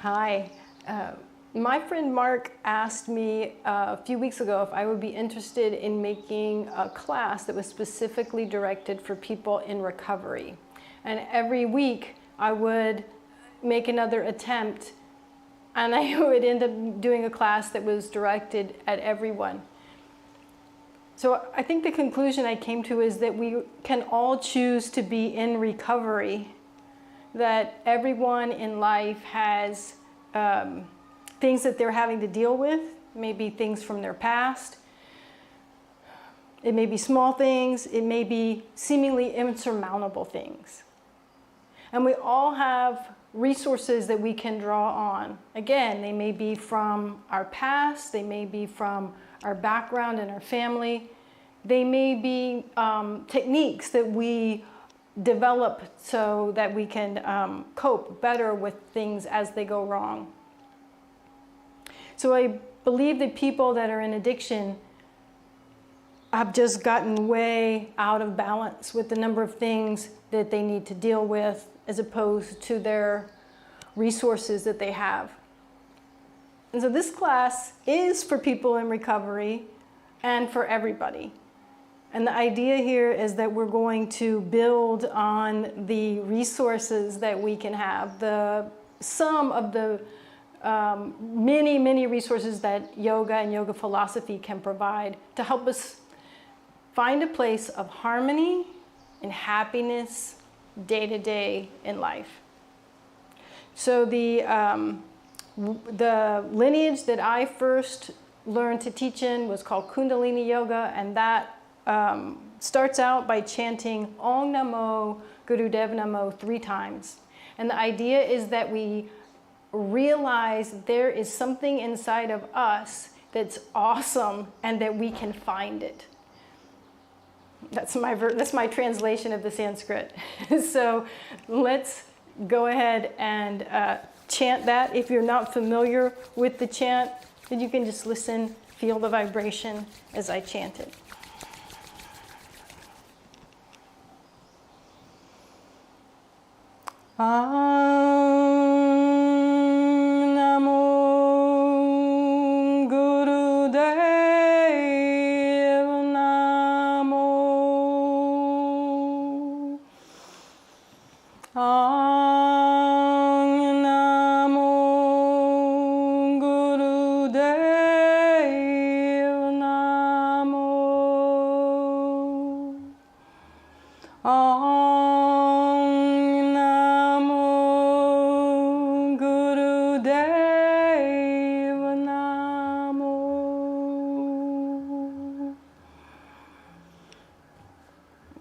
Hi. My friend Mark asked me a few weeks ago if I would be interested in making a class that was specifically directed for people in recovery. And every week I would make another attempt, and I would end up doing a class that was directed at everyone. So I think the conclusion I came to is that we can all choose to be in recovery, that everyone in life has things that they're having to deal with, maybe things from their past. It may be small things, it may be seemingly insurmountable things. And we all have resources that we can draw on. Again, they may be from our past, they may be from our background and our family. They may be techniques that we develop so that we can cope better with things as they go wrong. So I believe that people that are in addiction have just gotten way out of balance with the number of things that they need to deal with as opposed to their resources that they have. And so this class is for people in recovery and for everybody. And the idea here is that we're going to build on the resources that we can have, the sum of the many, many resources that yoga and yoga philosophy can provide to help us find a place of harmony and happiness day to day in life. So the lineage that I first learned to teach in was called Kundalini Yoga, and that starts out by chanting Om Namo Gurudev Namo 3 times. And the idea is that we realize there is something inside of us that's awesome and that we can find it. That's my translation of the Sanskrit. So let's go ahead and chant that. If you're not familiar with the chant, then you can just listen, feel the vibration as I chant it.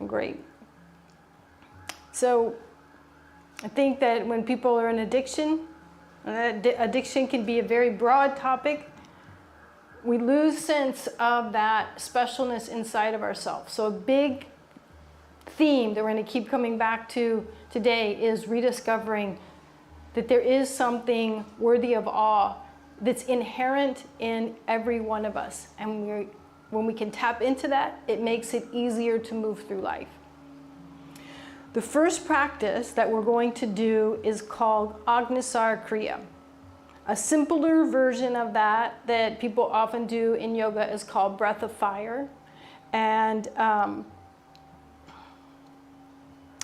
Great. So I think that when people are in addiction, and addiction can be a very broad topic, we lose sense of that specialness inside of ourselves. So a big theme that we're going to keep coming back to today is rediscovering that there is something worthy of awe that's inherent in every one of us. And when we can tap into that, it makes it easier to move through life. The first practice that we're going to do is called Agnisar Kriya. A simpler version of that people often do in yoga is called breath of fire. And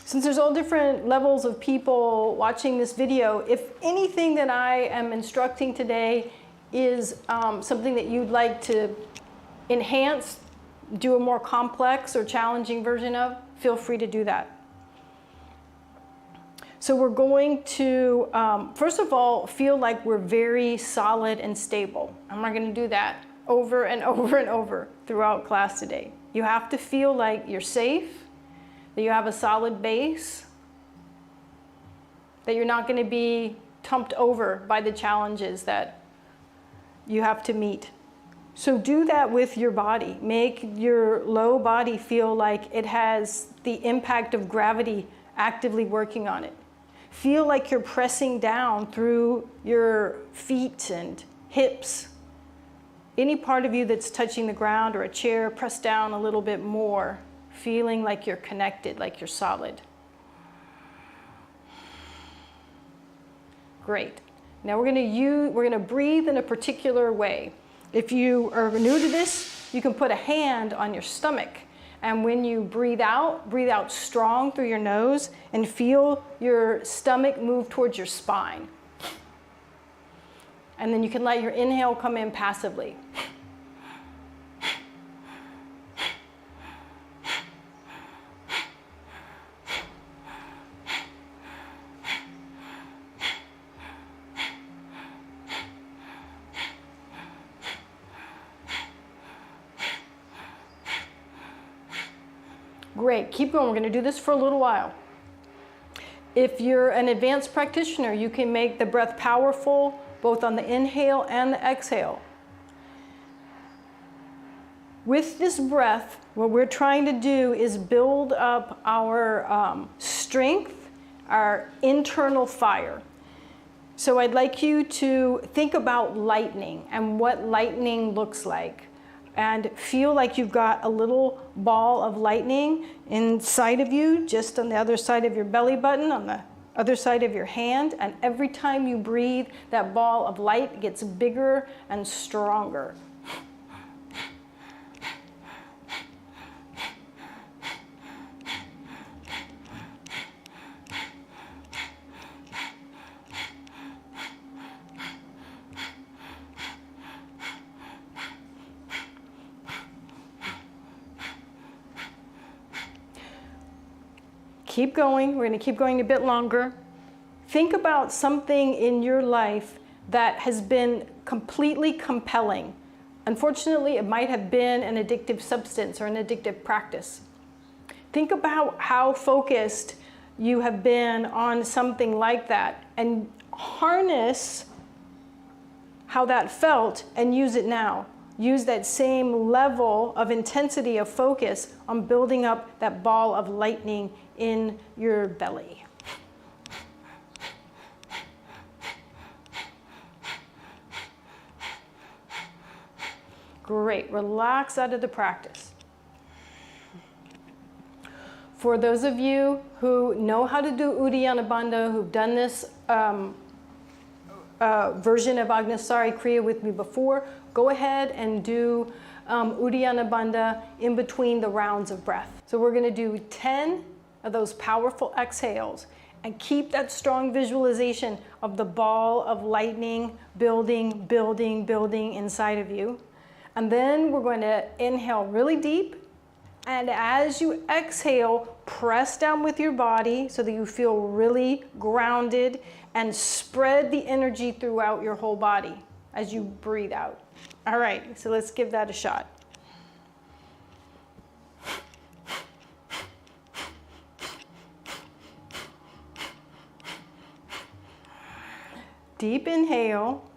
since there's all different levels of people watching this video, if anything that I am instructing today is something that you'd like to enhance, do a more complex or challenging version of, feel free to do that. So we're going to, first of all, feel like we're very solid and stable. I'm not going to do that over and over and over throughout class today. You have to feel like you're safe, that you have a solid base, that you're not going to be tumped over by the challenges that you have to meet. So do that with your body. Make your low body feel like it has the impact of gravity actively working on it. Feel like you're pressing down through your feet and hips. Any part of you that's touching the ground or a chair, press down a little bit more, feeling like you're connected, like you're solid. Great. Now we're going to breathe in a particular way. If you are new to this, you can put a hand on your stomach. And when you breathe out strong through your nose and feel your stomach move towards your spine. And then you can let your inhale come in passively. Great, keep going. We're going to do this for a little while. If you're an advanced practitioner, you can make the breath powerful both on the inhale and the exhale. With this breath, what we're trying to do is build up our strength, our internal fire. So I'd like you to think about lightning and what lightning looks like. And feel like you've got a little ball of lightning inside of you, just on the other side of your belly button, on the other side of your hand. And every time you breathe, that ball of light gets bigger and stronger. Keep going. We're going to keep going a bit longer. Think about something in your life that has been completely compelling. Unfortunately, it might have been an addictive substance or an addictive practice. Think about how focused you have been on something like that and harness how that felt and use it now. Use that same level of intensity of focus on building up that ball of lightning in your belly. Great, relax out of the practice. For those of you who know how to do Uddiyana Bandha, who've done this version of Agnisari Kriya with me before, go ahead and do Uddiyana Bandha in between the rounds of breath. So we're going to do 10 of those powerful exhales and keep that strong visualization of the ball of lightning building, building, building inside of you. And then we're going to inhale really deep. And as you exhale, press down with your body so that you feel really grounded and spread the energy throughout your whole body as you breathe out. All right, so let's give that a shot. Deep inhale,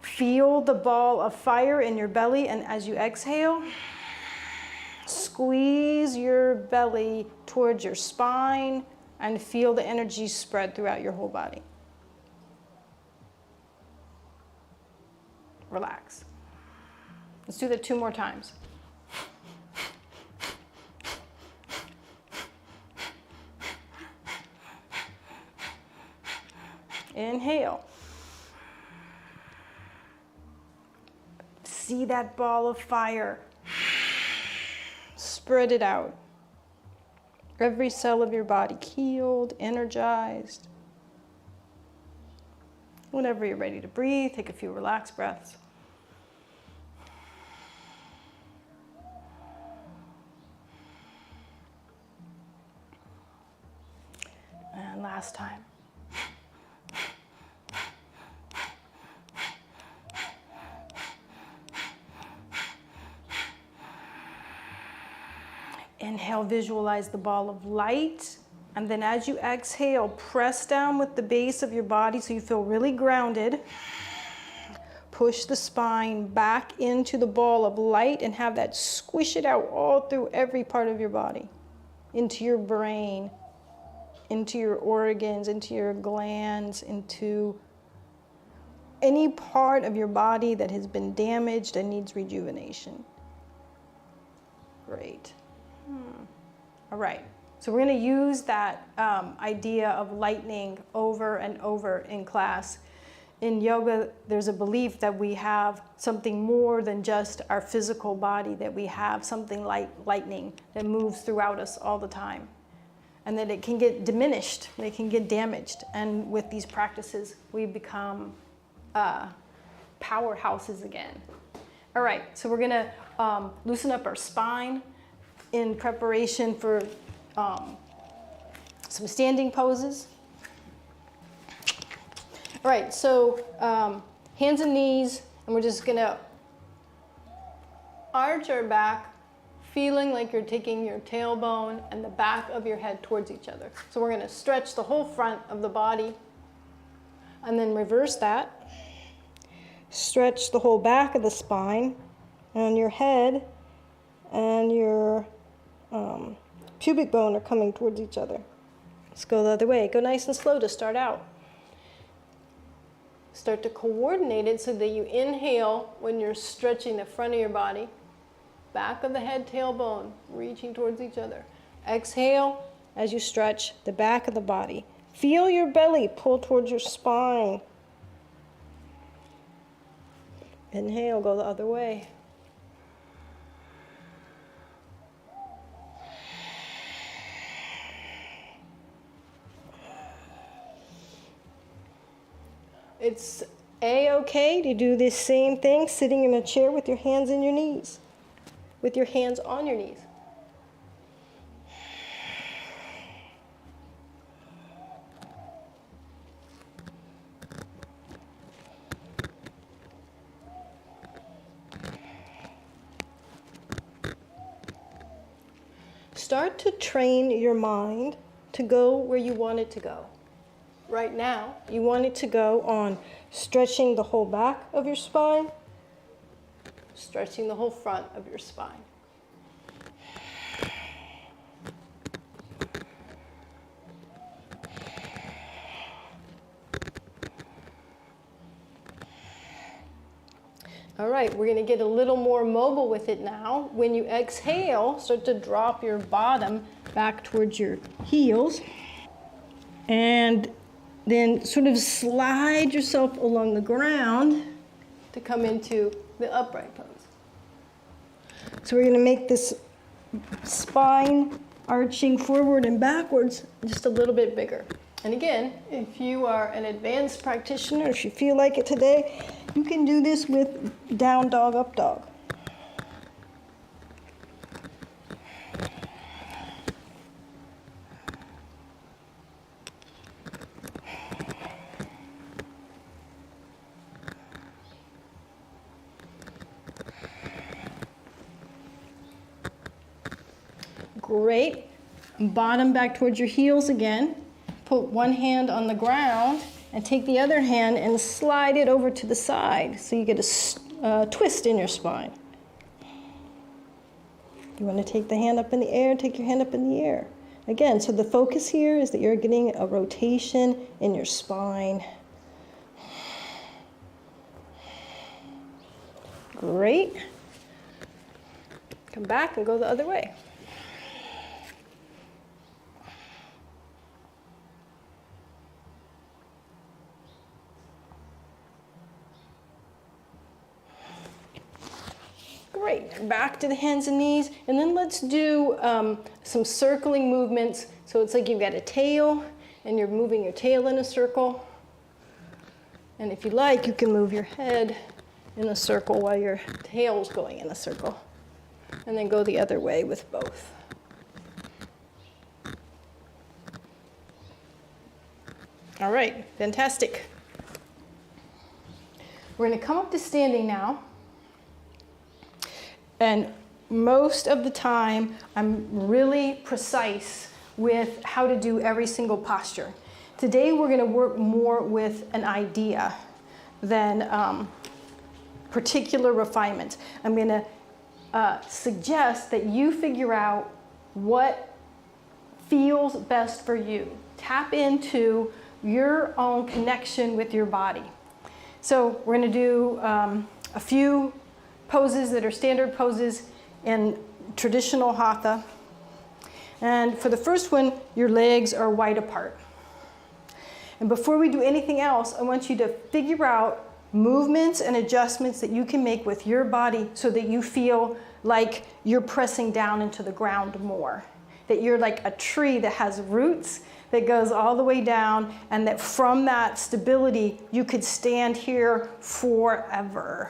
feel the ball of fire in your belly, and as you exhale, squeeze your belly towards your spine and feel the energy spread throughout your whole body. Relax. Let's do that 2 more times. Inhale. See that ball of fire. Spread it out. Every cell of your body healed, energized. Whenever you're ready to breathe, take a few relaxed breaths. And last time. Inhale, visualize the ball of light. And then as you exhale, press down with the base of your body so you feel really grounded. Push the spine back into the ball of light and have that squish it out all through every part of your body. Into your brain, into your organs, into your glands, into any part of your body that has been damaged and needs rejuvenation. Great. All right. So we're going to use that idea of lightning over and over in class. In yoga, there's a belief that we have something more than just our physical body, that we have something like lightning that moves throughout us all the time, and that it can get diminished, it can get damaged. And with these practices, we become powerhouses again. All right, so we're gonna loosen up our spine in preparation for some standing poses. All right, so hands and knees, and we're just gonna arch our back, feeling like you're taking your tailbone and the back of your head towards each other. So we're gonna stretch the whole front of the body, and then reverse that. Stretch the whole back of the spine, and your head and your pubic bone are coming towards each other. Let's go the other way. Go nice and slow to start out. Start to coordinate it so that you inhale when you're stretching the front of your body, back of the head, tailbone, reaching towards each other. Exhale as you stretch the back of the body. Feel your belly pull towards your spine. Inhale, go the other way. It's A-okay to do this same thing sitting in a chair with your hands in your knees, with your hands on your knees. Start to train your mind to go where you want it to go. Right now, you want it to go on stretching the whole back of your spine, stretching the whole front of your spine. All right, we're going to get a little more mobile with it now. When you exhale, start to drop your bottom back towards your heels, and then sort of slide yourself along the ground to come into the upright pose. So we're going to make this spine arching forward and backwards just a little bit bigger. And again, if you are an advanced practitioner, if you feel like it today, you can do this with down dog, up dog. Great. Bottom back towards your heels again. Put one hand on the ground and take the other hand and slide it over to the side so you get a twist in your spine. You want to take the hand up in the air, take your hand up in the air. Again, so the focus here is that you're getting a rotation in your spine. Great. Come back and go the other way. Great, back to the hands and knees, and then let's do some circling movements. So it's like you've got a tail, and you're moving your tail in a circle. And if you like, you can move your head in a circle while your tail's going in a circle. And then go the other way with both. All right, fantastic. We're going to come up to standing now. And most of the time, I'm really precise with how to do every single posture. Today, we're going to work more with an idea than particular refinement. I'm going to suggest that you figure out what feels best for you. Tap into your own connection with your body. So we're going to do a few poses that are standard poses in traditional hatha. And for the first one, your legs are wide apart. And before we do anything else, I want you to figure out movements and adjustments that you can make with your body so that you feel like you're pressing down into the ground more. That you're like a tree that has roots that goes all the way down, and that from that stability, you could stand here forever.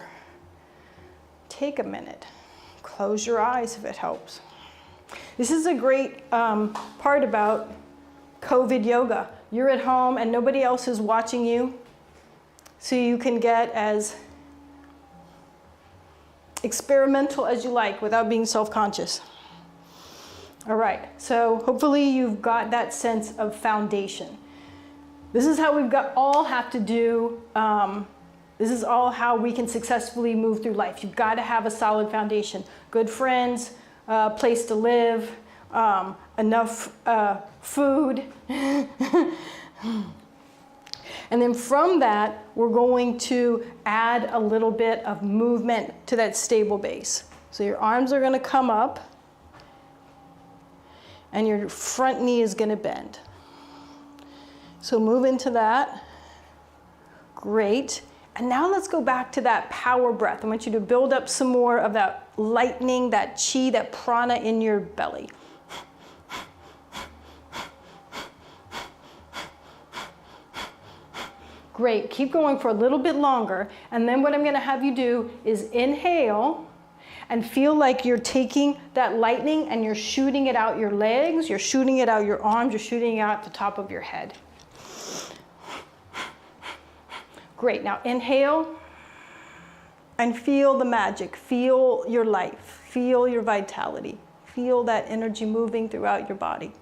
Take a minute. Close your eyes if it helps. This is a great part about COVID yoga. You're at home and nobody else is watching you, so you can get as experimental as you like without being self-conscious. All right, so hopefully you've got that sense of foundation. This is how all have to do, this is all how we can successfully move through life. You've got to have a solid foundation. Good friends, place to live, enough food. And then from that, we're going to add a little bit of movement to that stable base. So your arms are going to come up, and your front knee is going to bend. So move into that. Great. And now let's go back to that power breath. I want you to build up some more of that lightning, that chi, that prana in your belly. Great, keep going for a little bit longer. And then what I'm gonna have you do is inhale and feel like you're taking that lightning and you're shooting it out your legs, you're shooting it out your arms, you're shooting it out the top of your head. Great, now inhale and feel the magic, feel your life, feel your vitality, feel that energy moving throughout your body.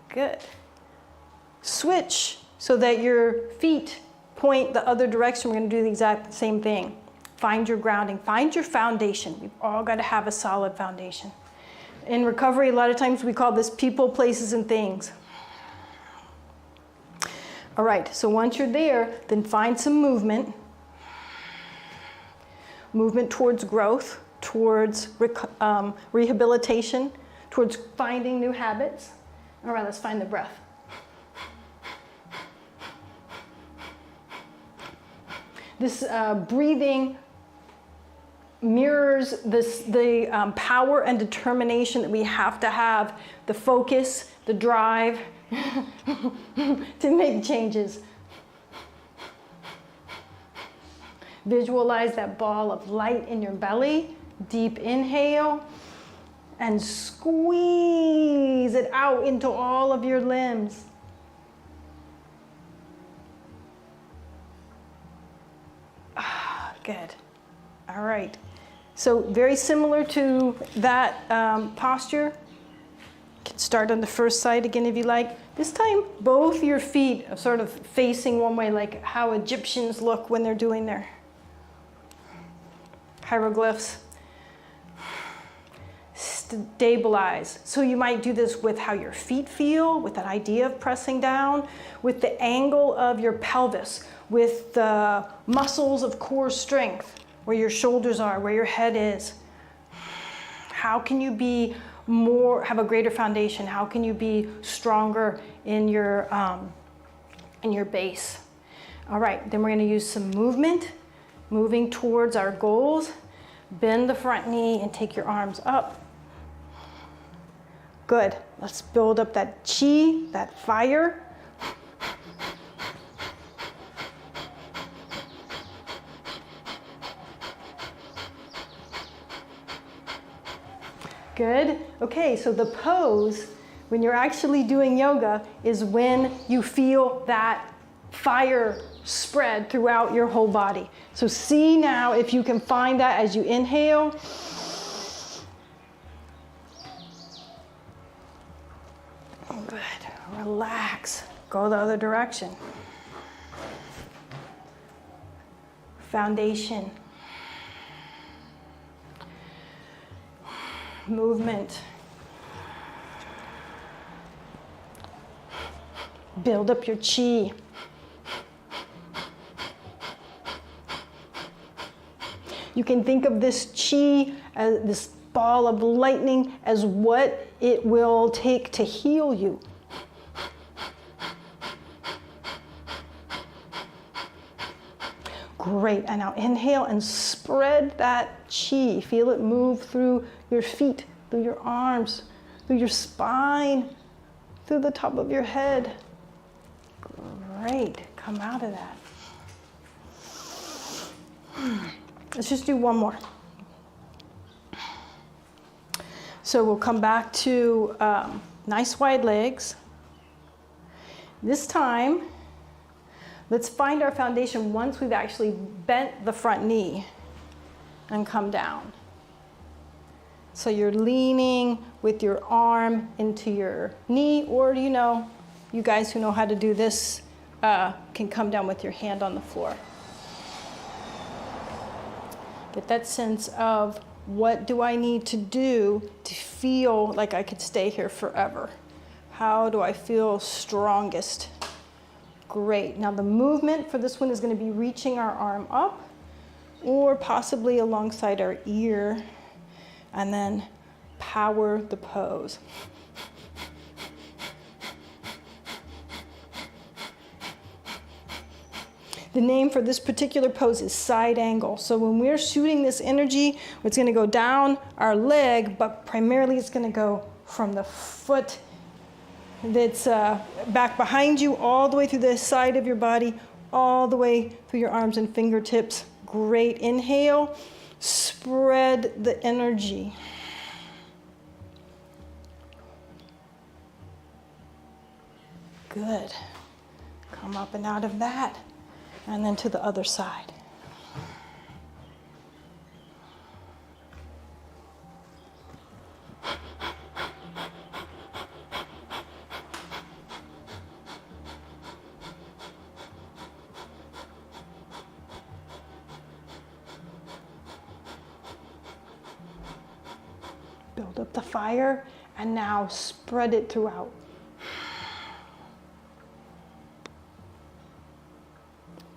Good. Switch so that your feet point the other direction. We're going to do the exact same thing. Find your grounding, find your foundation. We've all got to have a solid foundation. In recovery, a lot of times we call this people, places, and things. All right, so once you're there, then find some movement. Movement towards growth, towards rehabilitation, towards finding new habits. All right, let's find the breath. This breathing mirrors the power and determination that we have to have, the focus, the drive to make changes. Visualize that ball of light in your belly. Deep inhale and squeeze it out into all of your limbs. Good. All right. So very similar to that posture. You can start on the first side again if you like. This time, both your feet are sort of facing one way, like how Egyptians look when they're doing their hieroglyphs. Stabilize. So you might do this with how your feet feel, with that idea of pressing down, with the angle of your pelvis, with the muscles of core strength, where your shoulders are, where your head is. How can you be have a greater foundation? How can you be stronger in your base? All right, then we're going to use some movement, moving towards our goals. Bend the front knee and take your arms up. Good. Let's build up that chi, that fire. Good. Okay, so the pose, when you're actually doing yoga, is when you feel that fire spread throughout your whole body. So see now if you can find that as you inhale. Good. Relax. Go the other direction. Foundation. Movement. Build up your chi. You can think of this chi, as this ball of lightning, as what it will take to heal you. Great, and now inhale and spread that chi. Feel it move through your feet, through your arms, through your spine, through the top of your head. Great, come out of that. Let's just do one more. So we'll come back to nice wide legs. This time, let's find our foundation once we've actually bent the front knee and come down. So you're leaning with your arm into your knee, or you guys who know how to do this can come down with your hand on the floor. Get that sense of, what do I need to do to feel like I could stay here forever? How do I feel strongest? Great. Now the movement for this one is going to be reaching our arm up or possibly alongside our ear, and then power the pose. The name for this particular pose is side angle. So when we're shooting this energy, it's going to go down our leg, but primarily it's going to go from the foot that's back behind you, all the way through the side of your body, all the way through your arms and fingertips. Great. Inhale, spread the energy. Good. Come up and out of that. And then to the other side. Build up the fire, and now spread it throughout.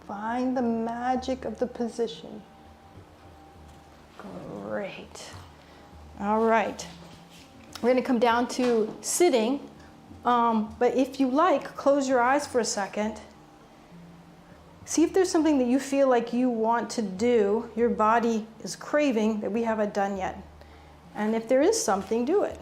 Find the magic of the position. Great. All right. We're going to come down to sitting, but if you like, close your eyes for a second. See if there's something that you feel like you want to do, your body is craving, that we haven't done yet. And if there is something, do it.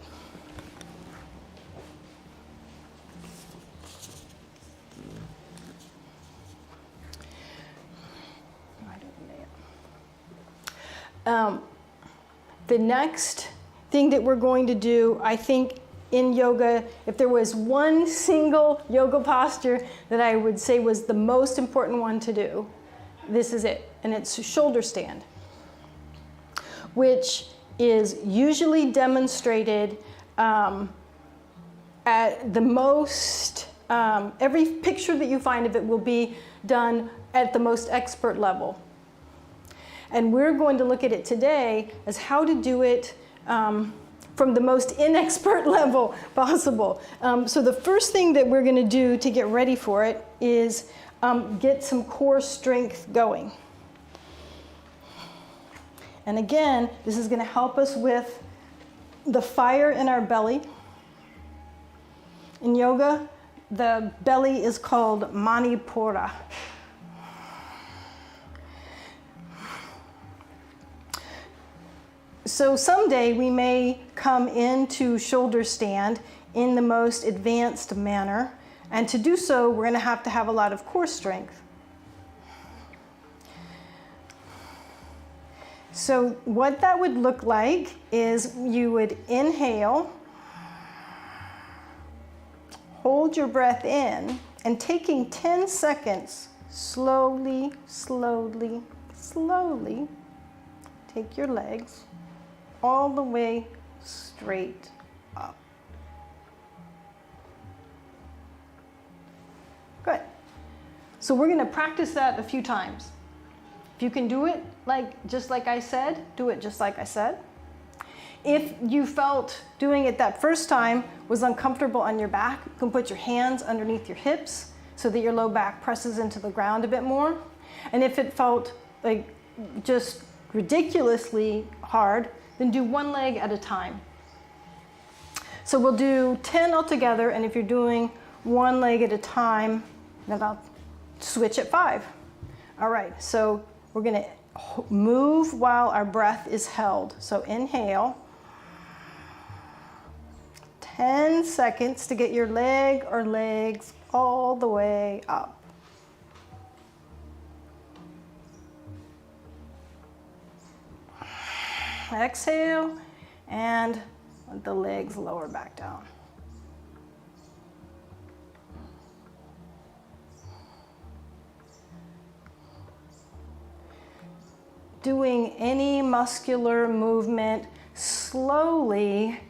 The next thing that we're going to do, I think in yoga, if there was one single yoga posture that I would say was the most important one to do, this is it. And it's shoulder stand, which is usually demonstrated at the most, every picture that you find of it will be done at the most expert level. And we're going to look at it today as how to do it from the most inexpert level possible. So the first thing that we're going to do to get ready for it is get some core strength going. And again, this is going to help us with the fire in our belly. In yoga, the belly is called Manipura. So someday we may come into shoulder stand in the most advanced manner, and to do so, we're going to have a lot of core strength. So what that would look like is you would inhale, hold your breath in, and taking 10 seconds, slowly, slowly, slowly, take your legs all the way straight up. Good. So we're going to practice that a few times. If you can do it just like I said, do it just like I said. If you felt doing it that first time was uncomfortable on your back, you can put your hands underneath your hips so that your low back presses into the ground a bit more. And if it felt like just ridiculously hard, then do one leg at a time. So we'll do 10 altogether, and if you're doing one leg at a time, then I'll switch at 5. All right, so we're gonna move while our breath is held. So inhale. 10 seconds to get your leg or legs all the way up. Exhale, and let the legs lower back down. Doing any muscular movement slowly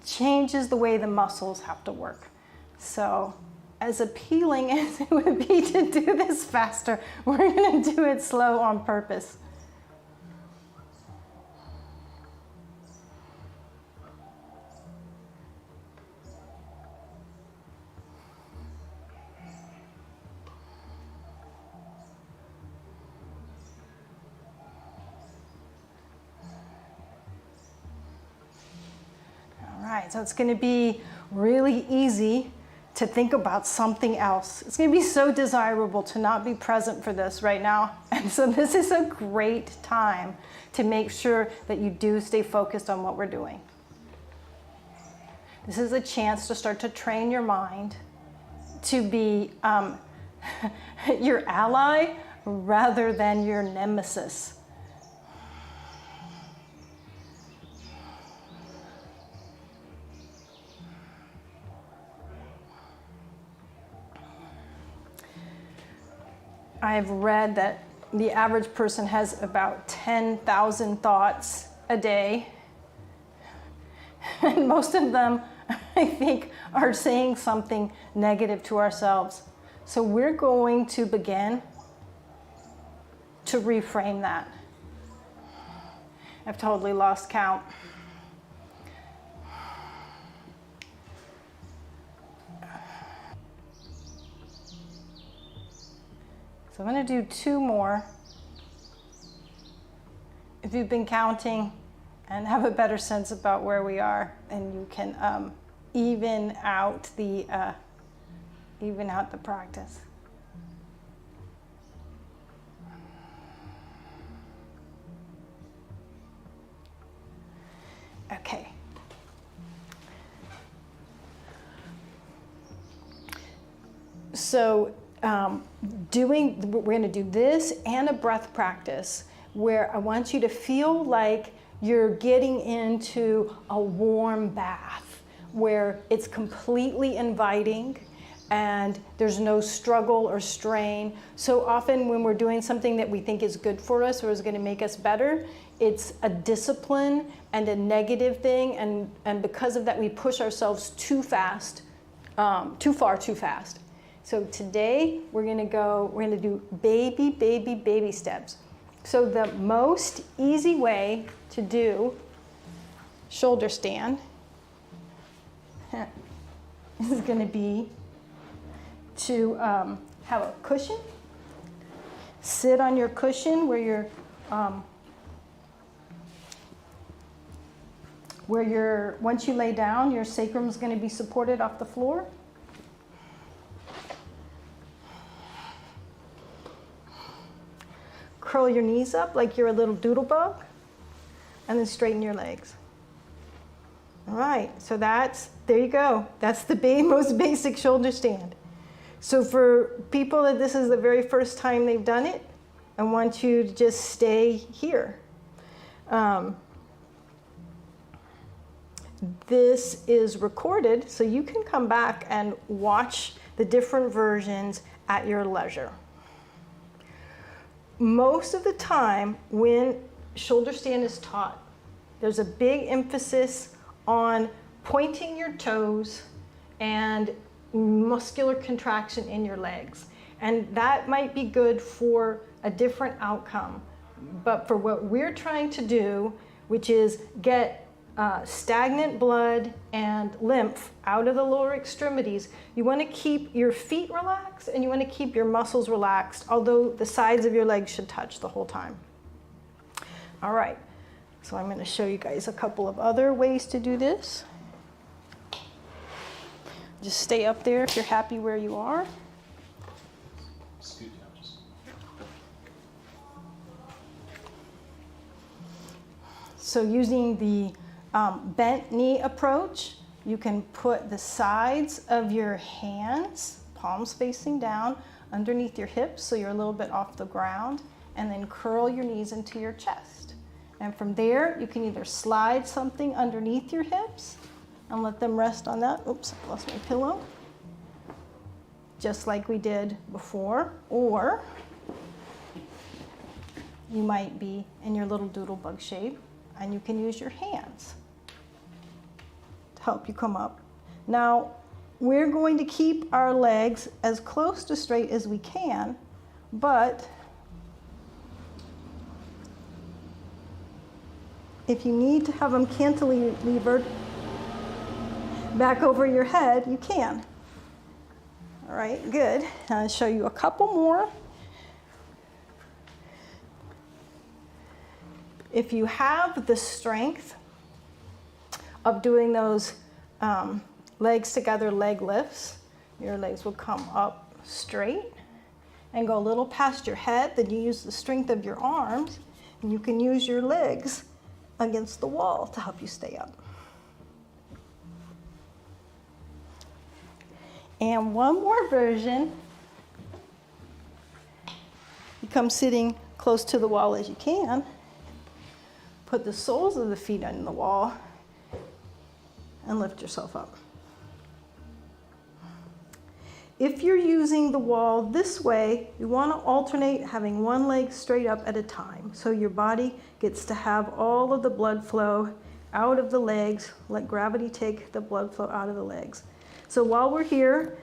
changes the way the muscles have to work. So as appealing as it would be to do this faster, we're going to do it slow on purpose. So it's going to be really easy to think about something else. It's going to be so desirable to not be present for this right now. And so this is a great time to make sure that you do stay focused on what we're doing. This is a chance to start to train your mind to be your ally rather than your nemesis. I've read that the average person has about 10,000 thoughts a day. And most of them, I think, are saying something negative to ourselves. So we're going to begin to reframe that. I've totally lost count. So I'm going to do 2 more. If you've been counting and have a better sense about where we are, and you can even out the practice. Okay. So we're going to do this and a breath practice where I want you to feel like you're getting into a warm bath where it's completely inviting and there's no struggle or strain. So often when we're doing something that we think is good for us or is going to make us better, it's a discipline and a negative thing, and because of that we push ourselves too far too fast. So today we're going to do baby steps. So the most easy way to do shoulder stand is going to be to have a cushion. Sit on your cushion where once you lay down, your sacrum is going to be supported off the floor. Curl your knees up like you're a little doodle bug, and then straighten your legs. All right, so there you go. That's the most basic shoulder stand. So for people that this is the very first time they've done it, I want you to just stay here. This is recorded, so you can come back and watch the different versions at your leisure. Most of the time when shoulder stand is taught, there's a big emphasis on pointing your toes and muscular contraction in your legs. And that might be good for a different outcome. But for what we're trying to do, which is get stagnant blood and lymph out of the lower extremities. You want to keep your feet relaxed and you want to keep your muscles relaxed, although the sides of your legs should touch the whole time. All right, so I'm going to show you guys a couple of other ways to do this. Just stay up there if you're happy where you are. So using the bent knee approach, you can put the sides of your hands, palms facing down, underneath your hips so you're a little bit off the ground, and then curl your knees into your chest. And from there, you can either slide something underneath your hips and let them rest on that. Oops, I lost my pillow. Just like we did before. Or you might be in your little doodle bug shape and you can use your hands to help you come up. Now, we're going to keep our legs as close to straight as we can, but if you need to have them cantilevered back over your head, you can. All right, good. I'll show you a couple more. If you have the strength of doing those legs together leg lifts, your legs will come up straight and go a little past your head. Then you use the strength of your arms, and you can use your legs against the wall to help you stay up. And one more version. You come sitting close to the wall as you can. Put the soles of the feet on the wall and lift yourself up. If you're using the wall this way, you want to alternate having one leg straight up at a time, so your body gets to have all of the blood flow out of the legs. Let gravity take the blood flow out of the legs. So while we're here,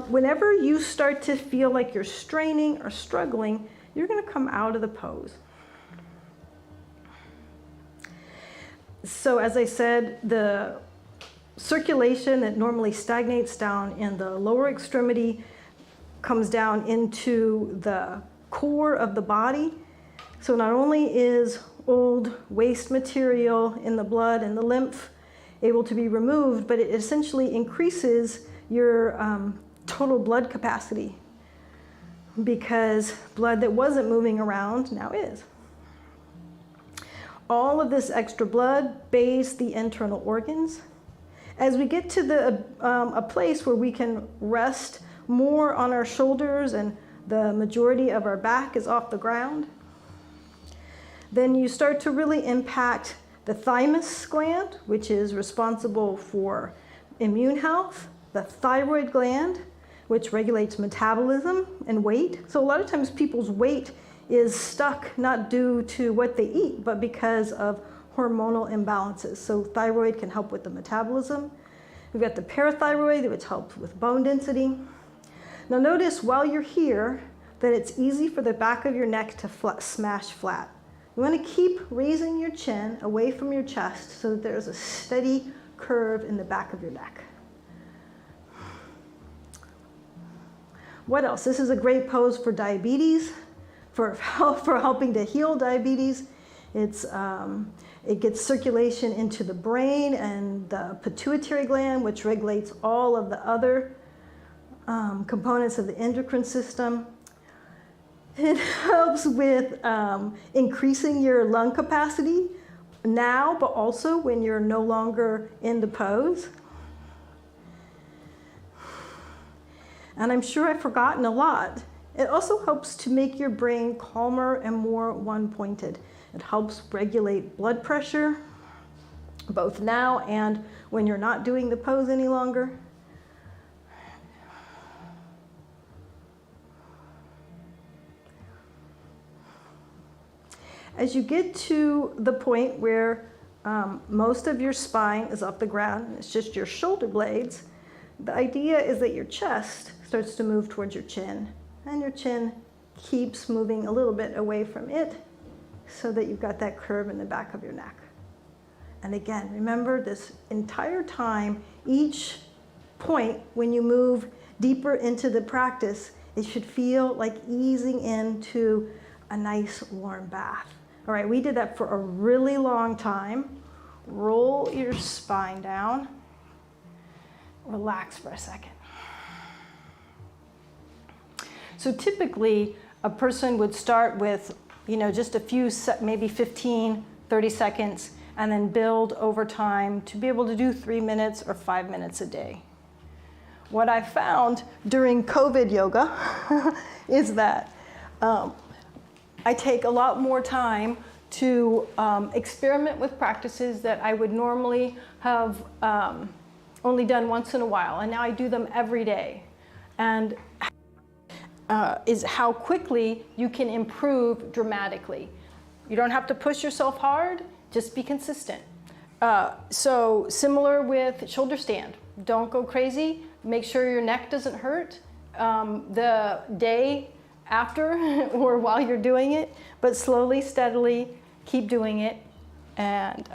whenever you start to feel like you're straining or struggling, you're going to come out of the pose. So as I said, the circulation that normally stagnates down in the lower extremity comes down into the core of the body. So not only is old waste material in the blood and the lymph able to be removed, but it essentially increases your total blood capacity, because blood that wasn't moving around now is. All of this extra blood bathes the internal organs. As we get to a place where we can rest more on our shoulders and the majority of our back is off the ground, then you start to really impact the thymus gland, which is responsible for immune health, the thyroid gland, which regulates metabolism and weight. So a lot of times people's weight is stuck not due to what they eat, but because of hormonal imbalances. So thyroid can help with the metabolism. We've got the parathyroid, which helps with bone density. Now notice while you're here that it's easy for the back of your neck to smash flat. You want to keep raising your chin away from your chest so that there's a steady curve in the back of your neck. What else? This is a great pose for diabetes, for helping to heal diabetes. It gets circulation into the brain and the pituitary gland, which regulates all of the other components of the endocrine system. It helps with increasing your lung capacity now, but also when you're no longer in the pose. And I'm sure I've forgotten a lot. It also helps to make your brain calmer and more one-pointed. It helps regulate blood pressure, both now and when you're not doing the pose any longer. As you get to the point where most of your spine is off the ground, it's just your shoulder blades, the idea is that your chest starts to move towards your chin, and your chin keeps moving a little bit away from it so that you've got that curve in the back of your neck. And again, remember this entire time, each point, when you move deeper into the practice, it should feel like easing into a nice warm bath. All right, we did that for a really long time. Roll your spine down. Relax for a second. So typically, a person would start with, just a few, maybe 15, 30 seconds, and then build over time to be able to do 3 minutes or 5 minutes a day. What I found during COVID yoga is that I take a lot more time to experiment with practices that I would normally have only done once in a while, and now I do them every day. And is how quickly you can improve dramatically. You don't have to push yourself hard, just be consistent. So similar with shoulder stand. Don't go crazy. Make sure your neck doesn't hurt the day after or while you're doing it, but slowly, steadily keep doing it. And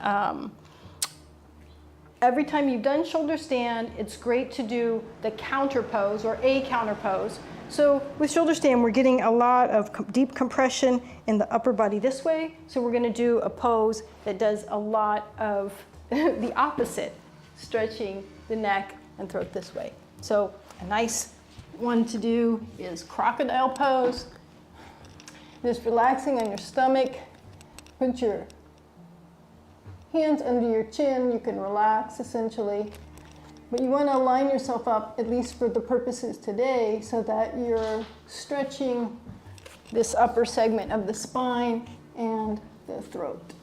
every time you've done shoulder stand, it's great to do the counter pose or a counter pose. So with shoulder stand, we're getting a lot of deep compression in the upper body this way. So we're going to do a pose that does a lot of the opposite, stretching the neck and throat this way. So a nice one to do is crocodile pose. Just relaxing on your stomach. Put your hands under your chin. You can relax essentially. But you want to align yourself up, at least for the purposes today, so that you're stretching this upper segment of the spine and the throat.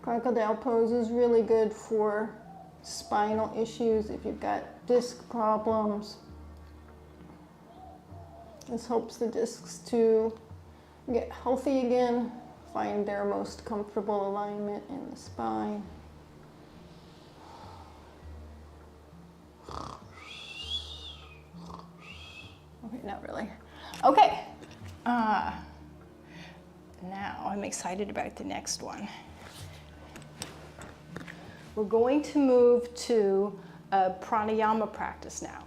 Crocodile pose is really good for spinal issues if you've got disc problems. This helps the discs to get healthy again, find their most comfortable alignment in the spine. Okay, not really. Okay, now I'm excited about the next one. We're going to move to a pranayama practice now.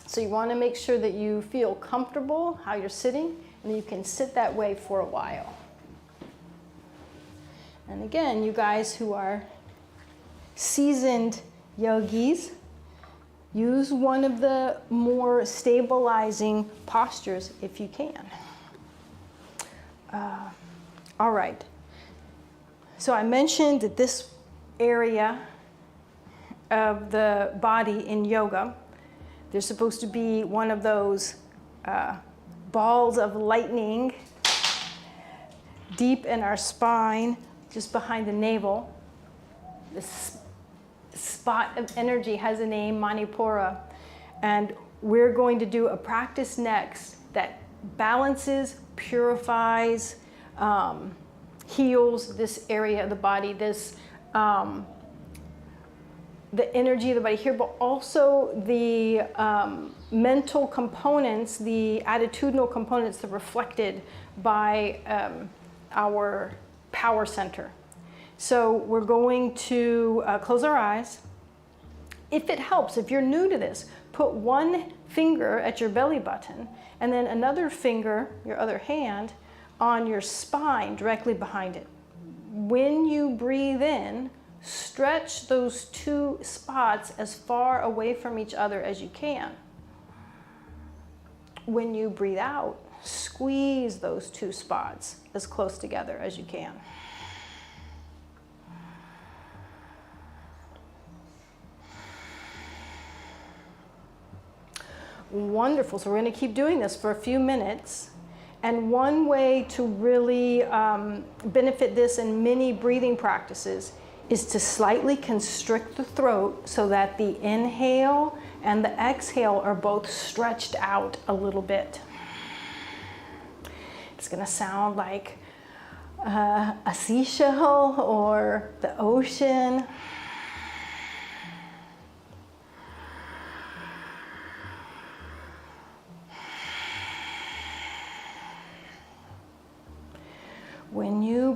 So you want to make sure that you feel comfortable how you're sitting, and you can sit that way for a while. And again, you guys who are seasoned yogis, use one of the more stabilizing postures if you can. All right. So I mentioned that this area of the body in yoga, there's supposed to be one of those balls of lightning deep in our spine, just behind the navel. This spot of energy has a name, Manipura. And we're going to do a practice next that balances, purifies, heals this area of the body, this the energy of the body here, but also the mental components, the attitudinal components that are reflected by our power center. So we're going to close our eyes. If it helps, if you're new to this, put one finger at your belly button and then another finger, your other hand, on your spine directly behind it. When you breathe in, stretch those two spots as far away from each other as you can. When you breathe out, squeeze those two spots as close together as you can. Wonderful. So we're going to keep doing this for a few minutes. And one way to really benefit this in many breathing practices is to slightly constrict the throat so that the inhale and the exhale are both stretched out a little bit. It's going to sound like a seashell or the ocean.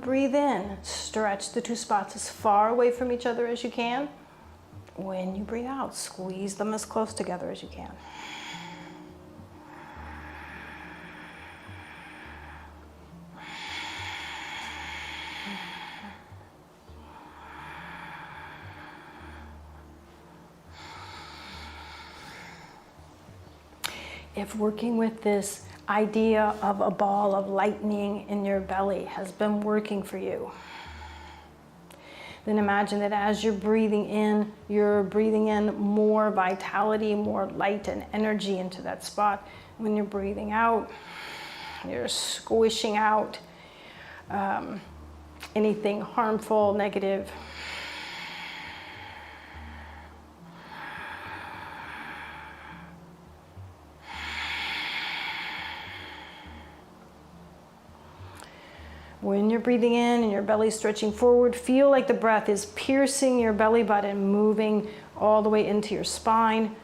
breathe in, stretch the two spots as far away from each other as you can. When you breathe out, squeeze them as close together as you can. If working with this idea of a ball of lightning in your belly has been working for you, then imagine that as you're breathing in more vitality, more light and energy into that spot. When you're breathing out, you're squishing out anything harmful, negative. When you're breathing in and your belly stretching forward, feel like the breath is piercing your belly button, moving all the way into your spine.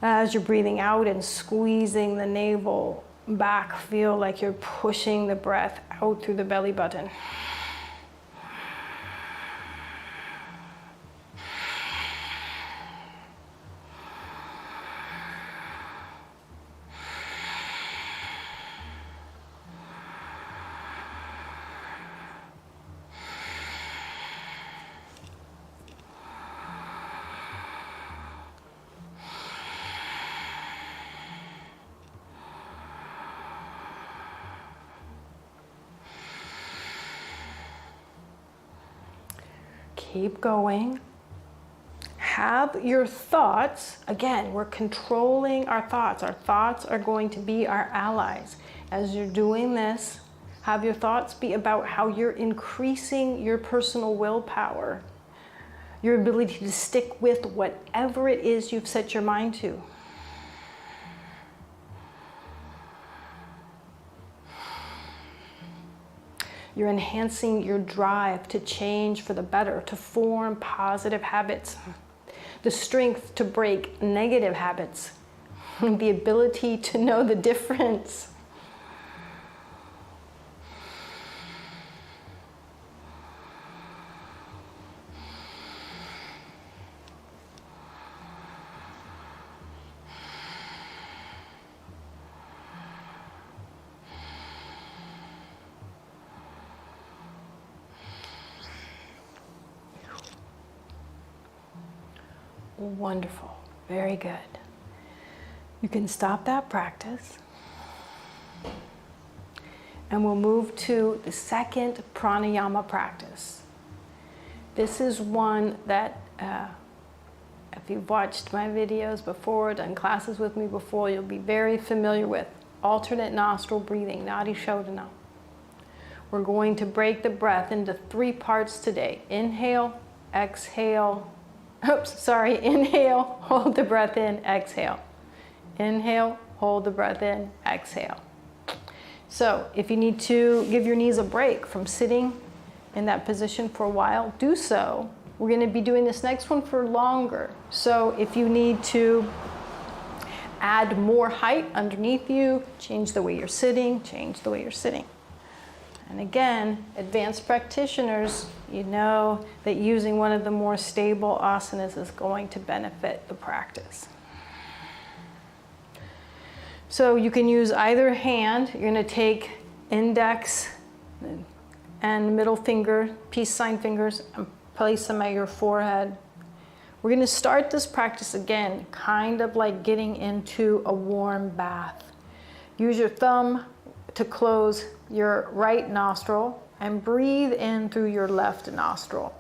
As you're breathing out and squeezing the navel back, feel like you're pushing the breath out through the belly button. Keep going. Have your thoughts, again, we're controlling our thoughts. Our thoughts are going to be our allies. As you're doing this, have your thoughts be about how you're increasing your personal willpower, your ability to stick with whatever it is you've set your mind to. You're enhancing your drive to change for the better, to form positive habits, the strength to break negative habits, the ability to know the difference. Wonderful. Very good. You can stop that practice. And we'll move to the second pranayama practice. This is one that, if you've watched my videos before, done classes with me before, you'll be very familiar with. Alternate nostril breathing, Nadi Shodhana. We're going to break the breath into 3 parts today. Inhale, exhale. Inhale, hold the breath in, exhale. Inhale, hold the breath in, exhale. So if you need to give your knees a break from sitting in that position for a while, do so. We're going to be doing this next one for longer. So if you need to add more height underneath you, change the way you're sitting, change the way you're sitting. And again, advanced practitioners, you know that using one of the more stable asanas is going to benefit the practice. So you can use either hand. You're going to take index and middle finger, peace sign fingers, and place them at your forehead. We're going to start this practice again, kind of like getting into a warm bath. Use your thumb to close your right nostril and breathe in through your left nostril.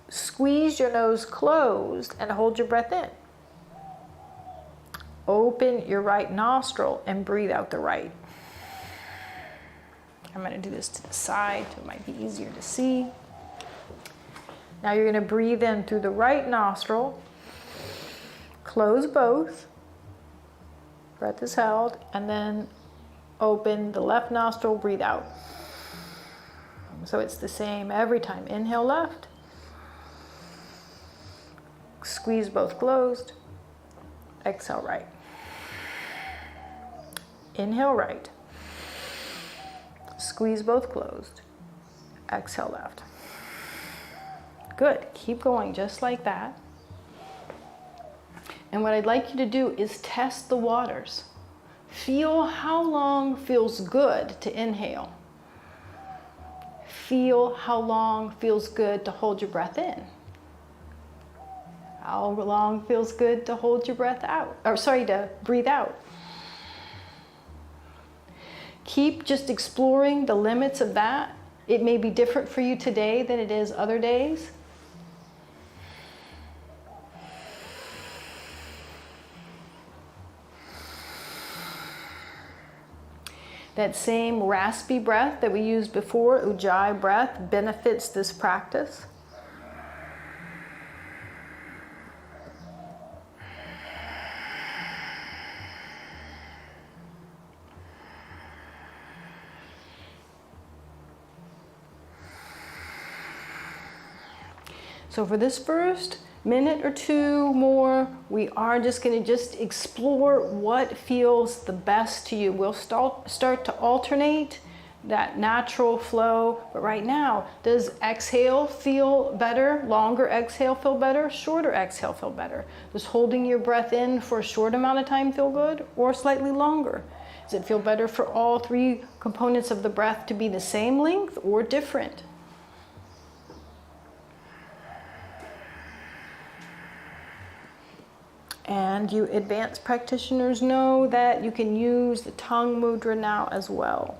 Squeeze your nose closed and hold your breath in. Open your right nostril and breathe out the right. I'm going to do this to the side so it might be easier to see. Now you're going to breathe in through the right nostril, close both. Breath is held, and then open the left nostril, breathe out. So it's the same every time. Inhale left, squeeze both closed, exhale right. Inhale right, Squeeze both closed. Exhale left. Good. Keep going just like that. And what I'd like you to do is test the waters. Feel how long feels good to inhale. Feel how long feels good to hold your breath in. How long feels good to hold your breath out, or sorry, to breathe out. Keep just exploring the limits of that. It may be different for you today than it is other days. That same raspy breath that we used before, Ujjayi breath, benefits this practice. So for this first minute or two more, we are just going to just explore what feels the best to you. We'll start to alternate that natural flow. But right now, does exhale feel better? Longer exhale feel better? Shorter exhale feel better? Does holding your breath in for a short amount of time feel good or slightly longer? Does it feel better for all three components of the breath to be the same length or different? And you advanced practitioners know that you can use the tongue mudra now as well.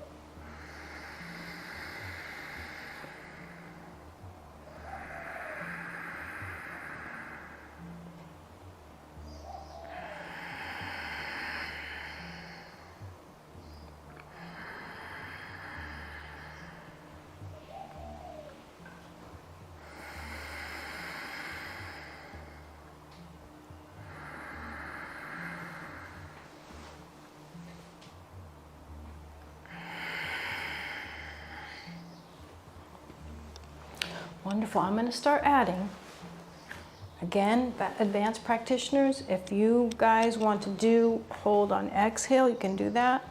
Wonderful. I'm going to start adding. Again, advanced practitioners, if you guys want to do hold on exhale, you can do that.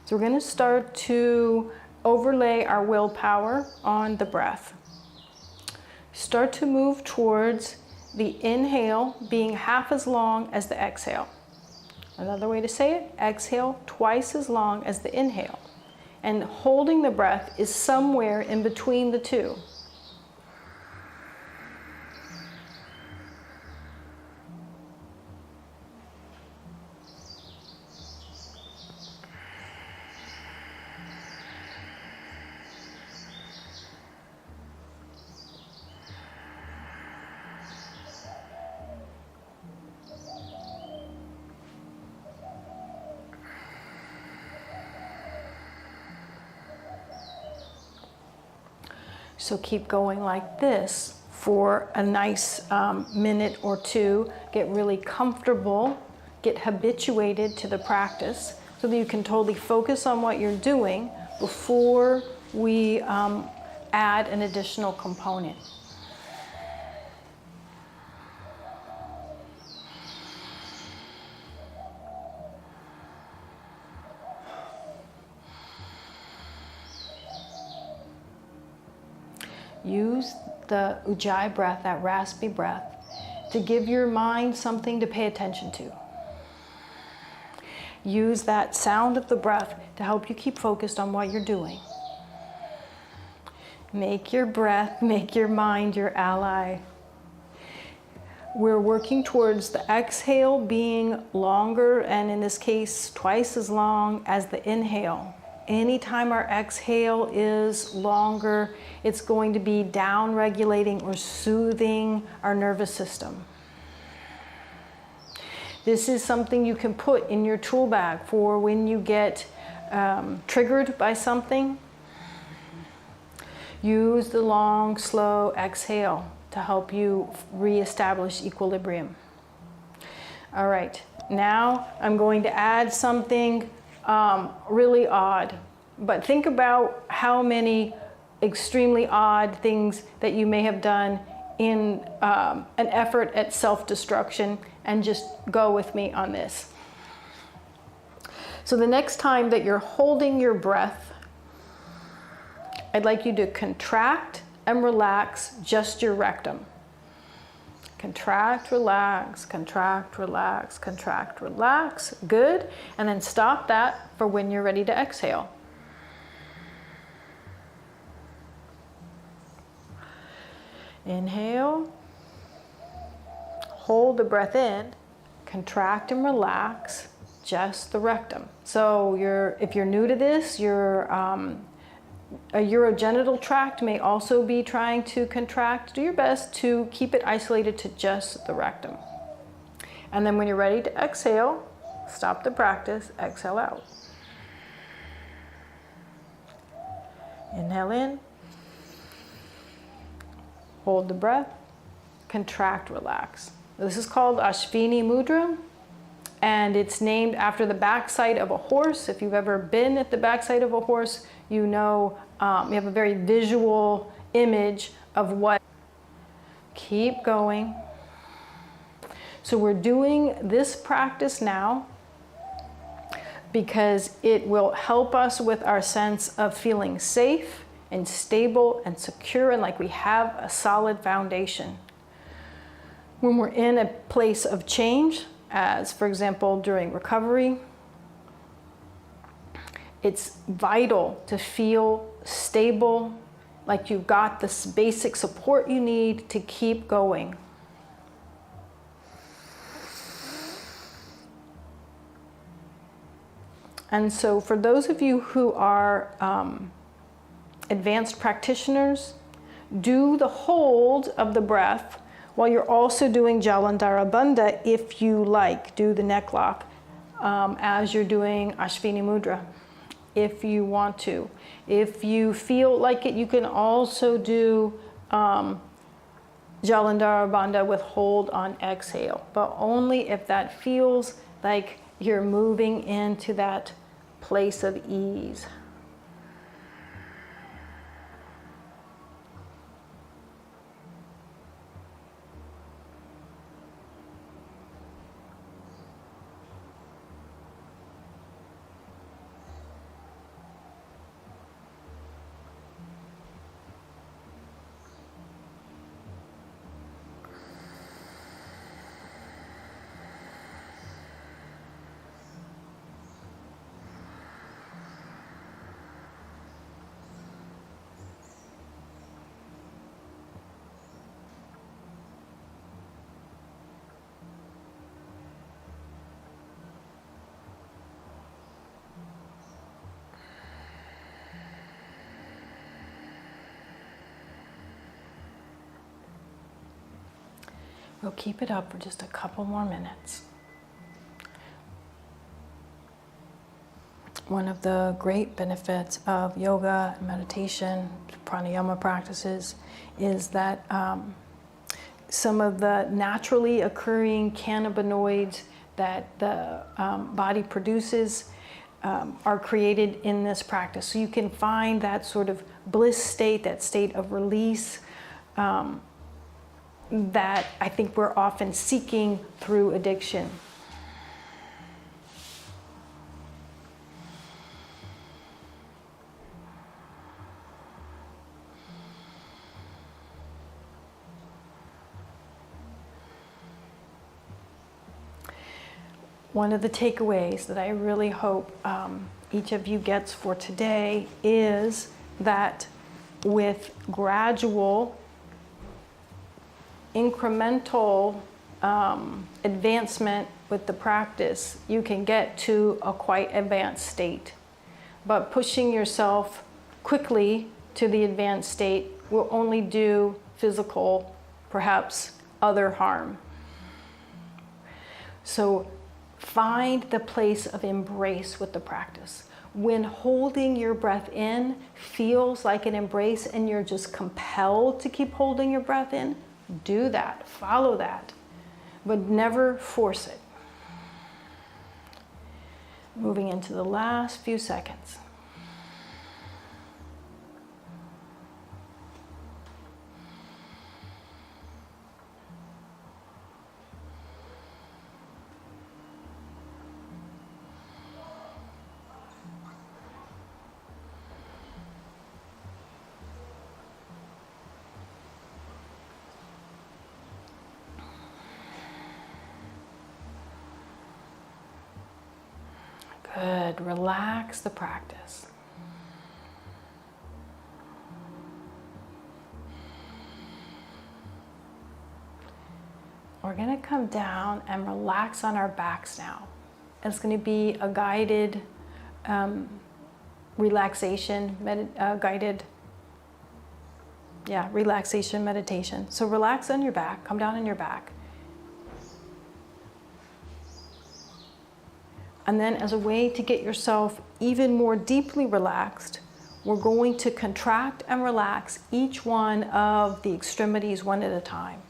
So we're going to start to overlay our willpower on the breath. Start to move towards the inhale being half as long as the exhale. Another way to say it, exhale twice as long as the inhale. And holding the breath is somewhere in between the two. So keep going like this for a nice minute or two. Get really comfortable, get habituated to the practice so that you can totally focus on what you're doing before we add an additional component. Use the Ujjayi breath, that raspy breath, to give your mind something to pay attention to. Use that sound of the breath to help you keep focused on what you're doing. Make your breath, make your mind your ally. We're working towards the exhale being longer, and in this case, twice as long as the inhale. Anytime our exhale is longer, it's going to be down-regulating or soothing our nervous system. This is something you can put in your tool bag for when you get triggered by something. Use the long, slow exhale to help you reestablish equilibrium. All right, now I'm going to add something really odd, but think about how many extremely odd things that you may have done in an effort at self-destruction, and just go with me on this. So the next time that you're holding your breath, I'd like you to contract and relax just your rectum. Contract, relax, contract, relax, contract, relax. Good. And then stop that for when you're ready to exhale. Inhale. Hold the breath in. Contract and relax just the rectum. So if you're new to this, a urogenital tract may also be trying to contract. Do your best to keep it isolated to just the rectum. And then when you're ready to exhale, stop the practice, exhale out. Inhale in. Hold the breath. Contract, relax. This is called Ashvini Mudra, and it's named after the backside of a horse. If you've ever been at the backside of a horse, you know you have a very visual image of what. Keep going. So we're doing this practice now because it will help us with our sense of feeling safe and stable and secure, and like we have a solid foundation. When we're in a place of change, as for example during recovery, it's vital to feel stable, like you've got this basic support you need to keep going. And so for those of you who are advanced practitioners, do the hold of the breath while you're also doing Jalandhara Bandha if you like. Do the neck lock as you're doing Ashvini Mudra if you want to. If you feel like it, you can also do Jalandhara Bandha with hold on exhale, but only if that feels like you're moving into that place of ease. We'll keep it up for just a couple more minutes. One of the great benefits of yoga, meditation, pranayama practices is that some of the naturally occurring cannabinoids that the body produces are created in this practice. So you can find that sort of bliss state, that state of release, that I think we're often seeking through addiction. One of the takeaways that I really hope each of you gets for today is that with gradual incremental advancement with the practice, you can get to a quite advanced state. But pushing yourself quickly to the advanced state will only do physical, perhaps other harm. So find the place of embrace with the practice. When holding your breath in feels like an embrace and you're just compelled to keep holding your breath in, do that, follow that, but never force it. Moving into the last few seconds. Good. Relax the practice. We're going to come down and relax on our backs now. It's going to be a guided relaxation, relaxation meditation. So relax on your back, come down on your back. And then as a way to get yourself even more deeply relaxed, we're going to contract and relax each one of the extremities one at a time.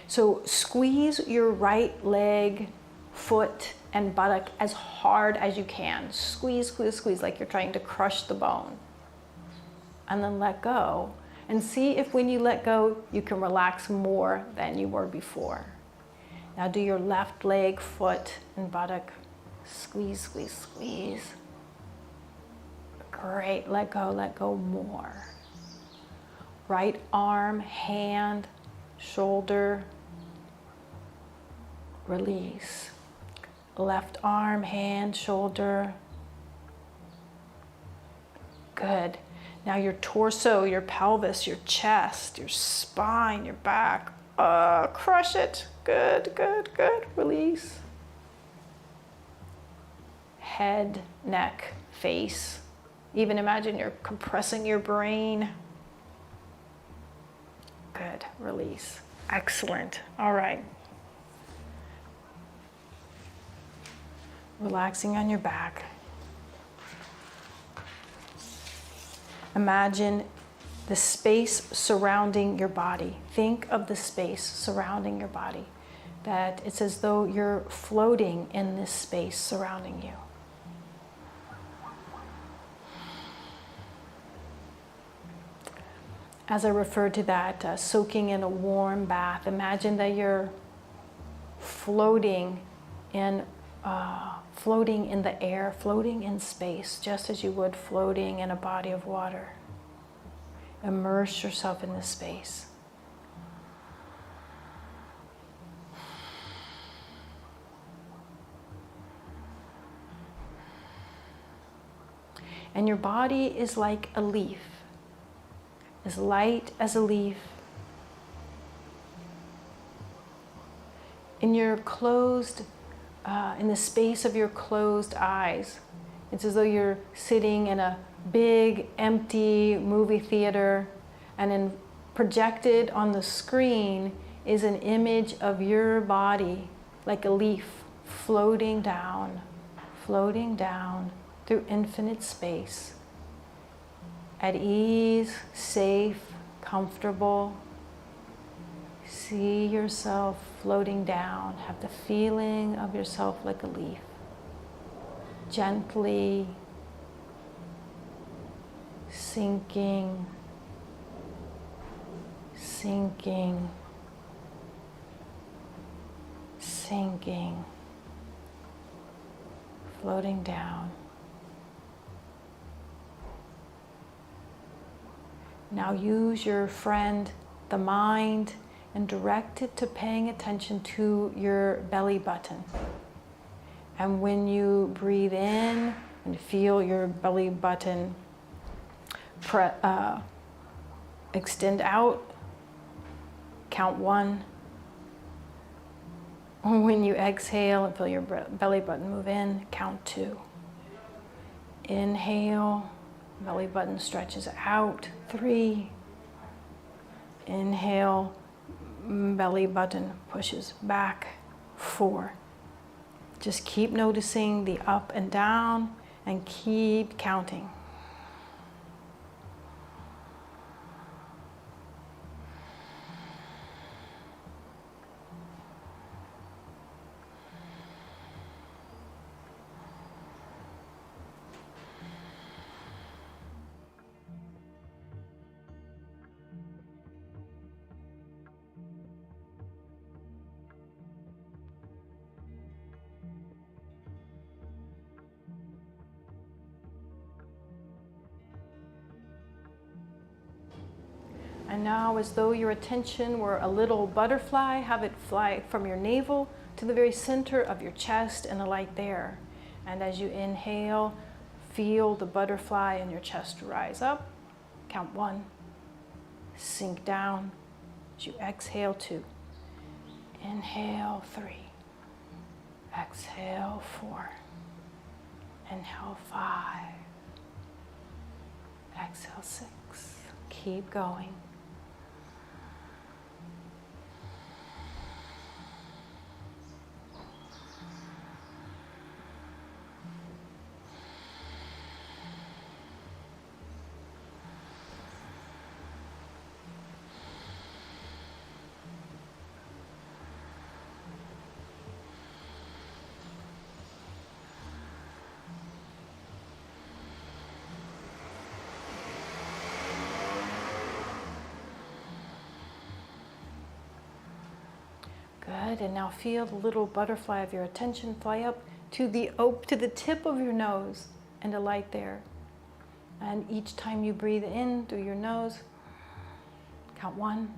So squeeze your right leg, foot, and buttock as hard as you can. Squeeze, squeeze, squeeze, like you're trying to crush the bone. And then let go. And see if when you let go, you can relax more than you were before. Now do your left leg, foot, and buttock. Squeeze, squeeze, squeeze. Great, let go more. Right arm, hand, shoulder, release. Left arm, hand, shoulder. Good. Now your torso, your pelvis, your chest, your spine, your back. Crush it. Good, good, good. Release. Head, neck, face. Even imagine you're compressing your brain. Good. Release. Excellent. All right. Relaxing on your back. Imagine the space surrounding your body. Think of the space surrounding your body. That it's as though you're floating in this space surrounding you. As I referred to that, soaking in a warm bath, imagine that you're floating in the air, floating in space, just as you would floating in a body of water. Immerse yourself in this space. And your body is like a leaf, as light as a leaf. In your closed in the space of your closed eyes. It's as though you're sitting in a big, empty movie theater, and projected on the screen is an image of your body, like a leaf, floating down through infinite space. At ease, safe, comfortable. See yourself floating down. Have the feeling of yourself like a leaf. Gently sinking, sinking, sinking, floating down. Now use your friend, the mind, and direct it to paying attention to your belly button. And when you breathe in and feel your belly button extend out, count 1. When you exhale and feel your belly button move in, count 2. Inhale, belly button stretches out, 3. Inhale, belly button pushes back, 4. Just keep noticing the up and down and keep counting. And now, as though your attention were a little butterfly, have it fly from your navel to the very center of your chest and alight there. And as you inhale, feel the butterfly in your chest rise up. Count 1. Sink down. As you exhale, 2. Inhale, 3. Exhale, 4. Inhale, 5. Exhale, 6. Keep going. Good, and now feel the little butterfly of your attention fly up to the tip of your nose and alight there. And each time you breathe in through your nose, count 1,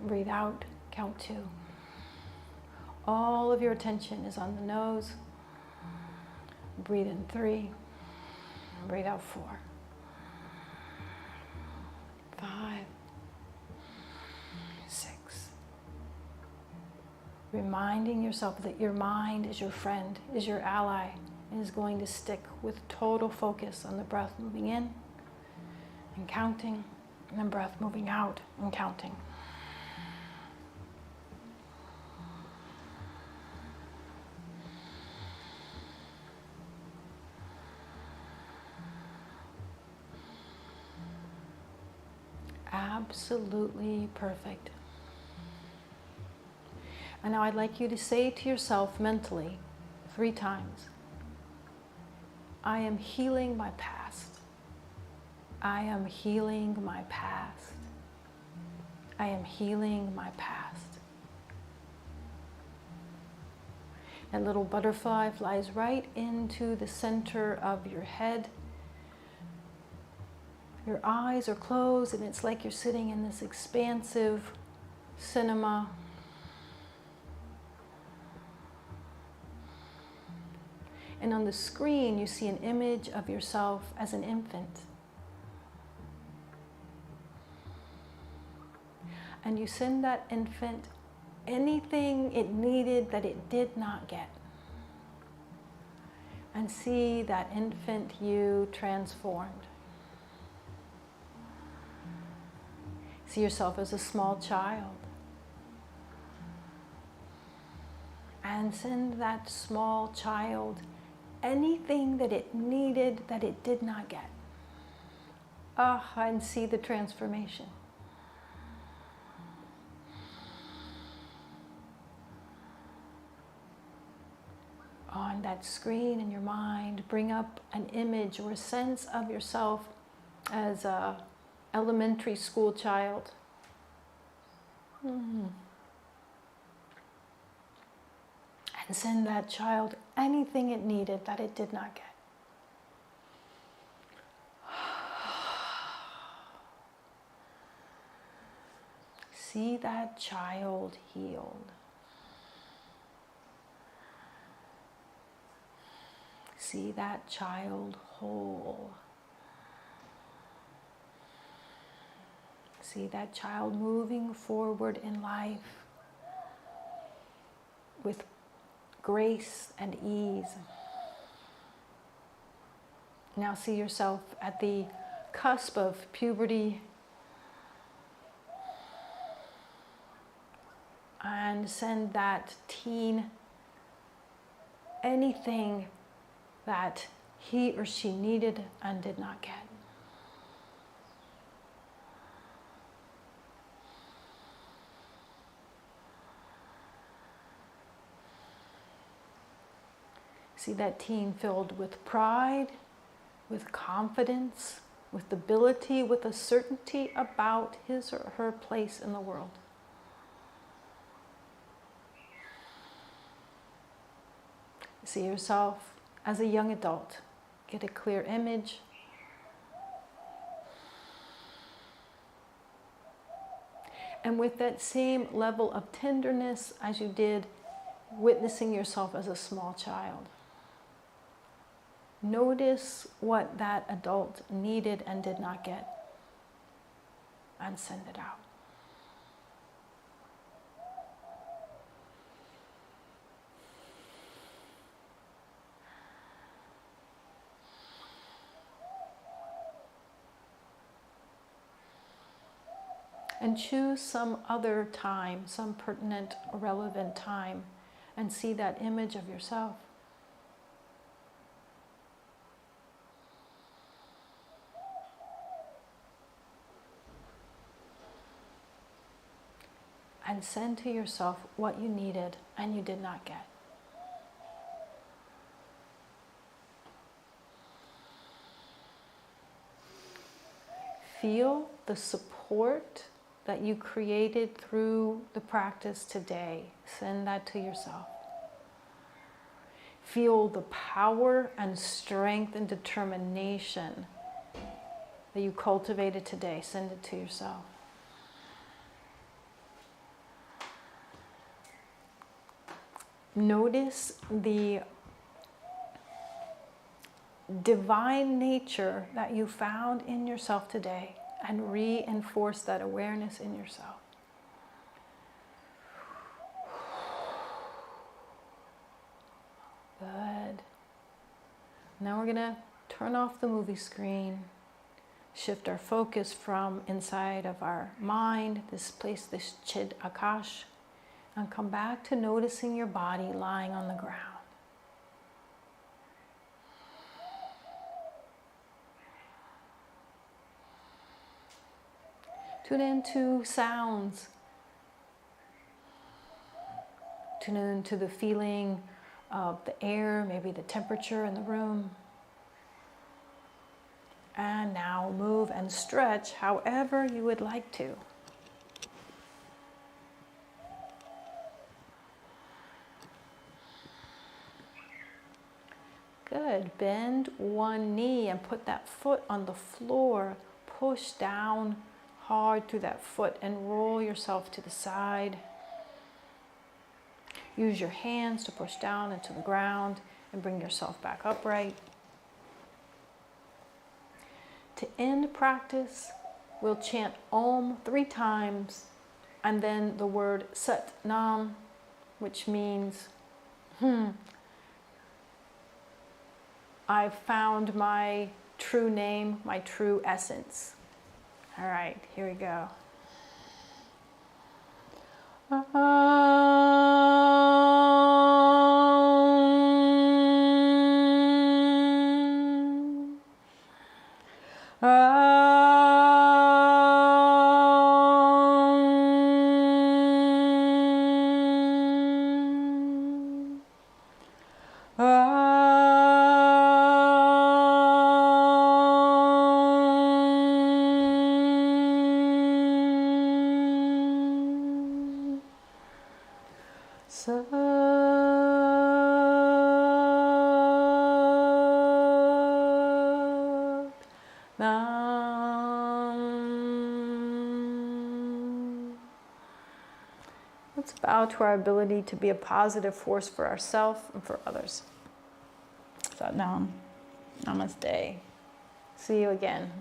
breathe out, count 2. All of your attention is on the nose. Breathe in 3, breathe out 4, 5, 6. Reminding yourself that your mind is your friend, is your ally, and is going to stick with total focus on the breath moving in and counting, and then breath moving out and counting. Absolutely perfect. And now I'd like you to say to yourself mentally 3 times, I am healing my past. I am healing my past. I am healing my past. That little butterfly flies right into the center of your head. Your eyes are closed and it's like you're sitting in this expansive cinema. And on the screen, you see an image of yourself as an infant. And you send that infant anything it needed that it did not get. And see that infant you transformed. See yourself as a small child. And send that small child anything that it needed that it did not get. And see the transformation. On that screen in your mind, bring up an image or a sense of yourself as a elementary school child. And send that child anything it needed that it did not get. See that child healed. See that child whole. See that child moving forward in life with grace and ease. Now see yourself at the cusp of puberty and send that teen anything that he or she needed and did not get. See that teen filled with pride, with confidence, with ability, with a certainty about his or her place in the world. See yourself as a young adult. Get a clear image. And with that same level of tenderness as you did witnessing yourself as a small child. Notice what that adult needed and did not get, and send it out. And choose some other time, some pertinent, relevant time, and see that image of yourself. And send to yourself what you needed and you did not get. Feel the support that you created through the practice today. Send that to yourself. Feel the power and strength and determination that you cultivated today. Send it to yourself. Notice the divine nature that you found in yourself today and reinforce that awareness in yourself. Good. Now we're going to turn off the movie screen, shift our focus from inside of our mind, this place, this Chid Akash, and come back to noticing your body lying on the ground. Tune into sounds. Tune into the feeling of the air, maybe the temperature in the room. And now move and stretch however you would like to. Good. Bend one knee and put that foot on the floor. Push down hard through that foot and roll yourself to the side. Use your hands to push down into the ground and bring yourself back upright. To end practice, we'll chant Om 3 times and then the word Sat Nam, which means, I've found my true name, my true essence. All right, here we go. Let's bow to our ability to be a positive force for ourselves and for others. Sat Nam. Namaste. See you again.